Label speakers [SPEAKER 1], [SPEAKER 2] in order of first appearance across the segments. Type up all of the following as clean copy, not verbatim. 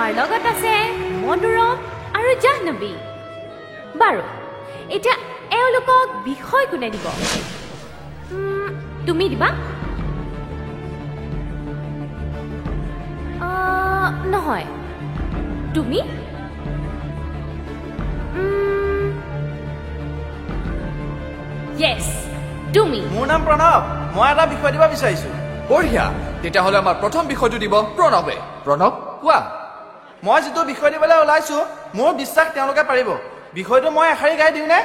[SPEAKER 1] আমাৰ লগত আছে মনোৰম আৰু জাহ্নৱী। বাৰু এতিয়া এওঁলোকক বিষয় কোনে দিব? তুমি দিবা? নহয়, তুমি? য়েছ, তুমি।
[SPEAKER 2] মোৰ নাম প্ৰণৱ, মই এটা বিষয় দিব বিচাৰিছো।
[SPEAKER 3] বঢ়িয়া, তেতিয়াহ'লে আমাৰ প্ৰথম বিষয়টো দিব প্ৰণৱে। প্ৰণৱ, কোৱা।
[SPEAKER 2] মই যিটো বিষয় দিবলৈ ওলাইছো, মোৰ বিশ্বাস তেওঁলোকে পাৰিব। বিষয়টো মই এষাৰি গাই দিওঁনে?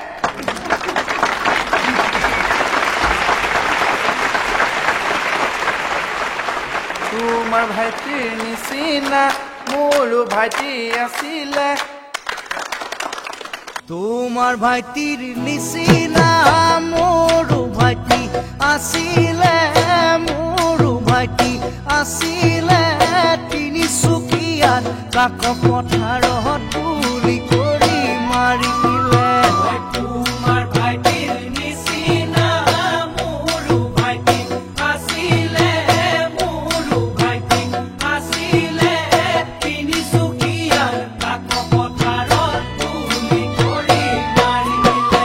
[SPEAKER 2] তোমাৰ ভাইটিৰ নিচিনা মোৰো ভাইটি আছিলে।
[SPEAKER 4] তোমাৰ ভাইটিৰ নিচিনা মোৰো ভাইটি আছিলে, মোৰো ভাইটি আছিলে। তিনিচুকীয়াত কাক পথাৰত গুলি কৰি মাৰিলে। তোমাৰ ভাইটিৰ নিচিনা মোৰো ভাইটি আছিলে, মোৰো ভাইটি আছিলে। তিনিচুকীয়াত কাক পথাৰত গুলি কৰি মাৰিলে।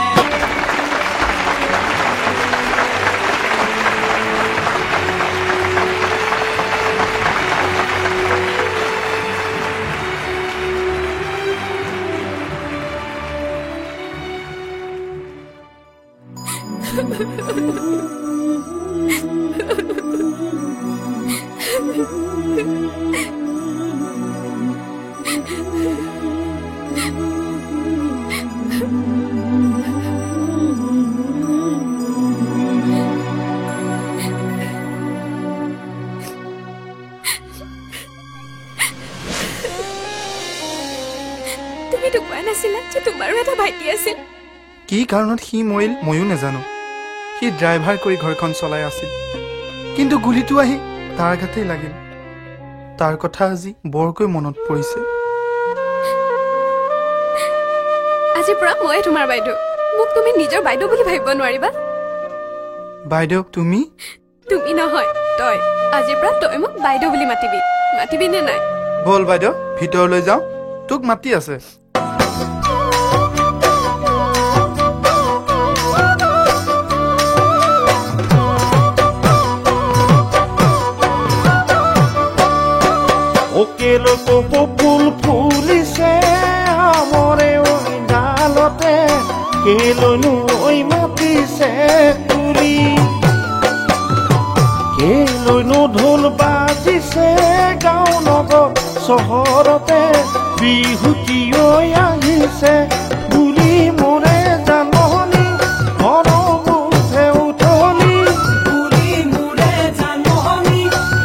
[SPEAKER 5] তুমিতো কোৱা নাছিলা যে তোমাৰো এটা ভাইটি আছিল?
[SPEAKER 6] কি কাৰণত সি মৰিল ময়ো নাজানো। সি ড্ৰাইভাৰ কৰি ঘৰখন চলাই আছিল, কিন্তু গুলীটো আহি তাৰ গাতেই লাগিল। তাৰ কথা আজি বৰকৈ মনত পৰিছে।
[SPEAKER 5] আজিৰ পৰা মই তোমাৰ বাইদেউ। মোক তুমি নিজৰ বাইদেউ বুলি ভাবিব নোৱাৰিবা।
[SPEAKER 6] বাইদেউ তুমি?
[SPEAKER 5] তুমি নহয়, তই। আজিৰ পৰা তই মোক বাইদেউ বুলি মাতিবি। মাতিবি নে নাই?
[SPEAKER 6] বল বাইদেউ, ভিতৰলৈ যাওঁ, তোক মাতি আছে।
[SPEAKER 7] ওকেলো কপৌ ফুল ফুলিছে আমৰে ঐ ডালতে, কেলৈনো ঐ মাতিছে তুলি, কেলৈনো ঢোল বাজিছে গাঁও নগৰ চহৰতে, বিহুতি ঐ আহিছে বুলি মোৰে জাননী মৰমুঠে উঠলি, বুলি মোৰে জাননী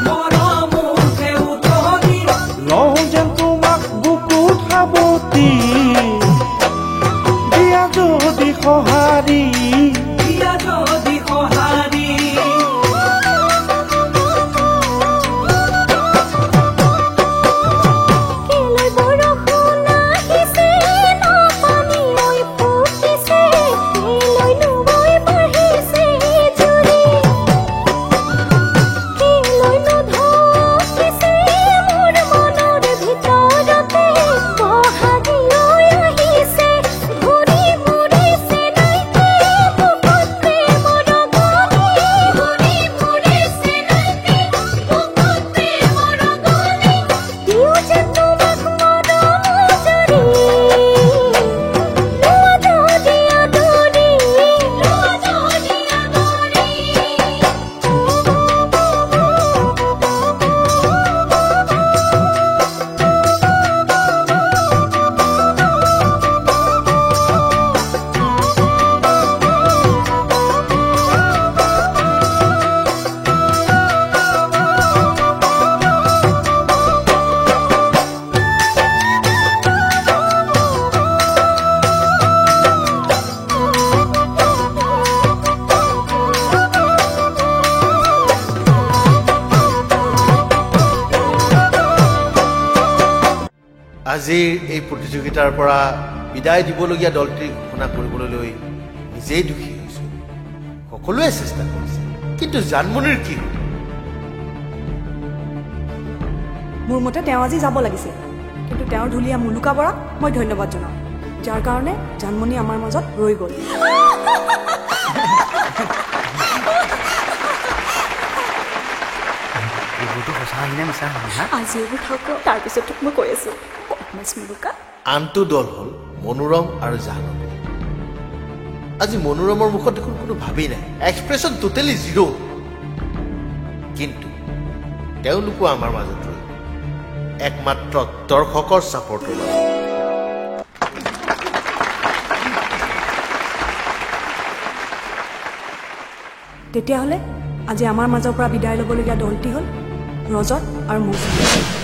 [SPEAKER 7] মৰমুঠে উঠলি। লওঁ যেন তোমাক বুকুত সাৱটি, দিয়া যদি সঁহাৰি, দিয়া যদি সঁহাৰি।
[SPEAKER 8] আজিৰ এই প্ৰতিযোগিতাৰ পৰা বিদায় দিবলগীয়া দলটিক ঘোষণা কৰিবলৈ নিজেই দুখী হৈছোঁ। সকলোৱে চেষ্টা কৰিছে, কিন্তু জানমণিৰ কি হ'ল?
[SPEAKER 9] মোৰ মতে তেওঁ আজি যাব লাগিছিল, কিন্তু তেওঁৰ ঢুলীয়া মুলুকা বৰাক মই ধন্যবাদ জনাওঁ যাৰ কাৰণে জানমণি আমাৰ মাজত ৰৈ গ'ল
[SPEAKER 5] আজি এইবোৰ থাকক তাৰপিছত তোক মই কৈ আছোঁ বদমাছ মুলুকা
[SPEAKER 8] আনটো দল হ'ল মনোৰম আৰু জাহ্নৱী আজি মনোৰমৰ মুখত দেখোন কোনো ভাবেই নাই এক্সপ্ৰেছন টোটেলি জিৰ' কিন্তু তেওঁলোকো আমাৰ মাজত ৰৈ একমাত্ৰ দৰ্শকৰ ছাপৰ্টৰ বাবে
[SPEAKER 9] তেতিয়াহ'লে আজি আমাৰ মাজৰ পৰা বিদায় ল'বলগীয়া দলটি হ'ল ৰজত আৰু মৌচুমী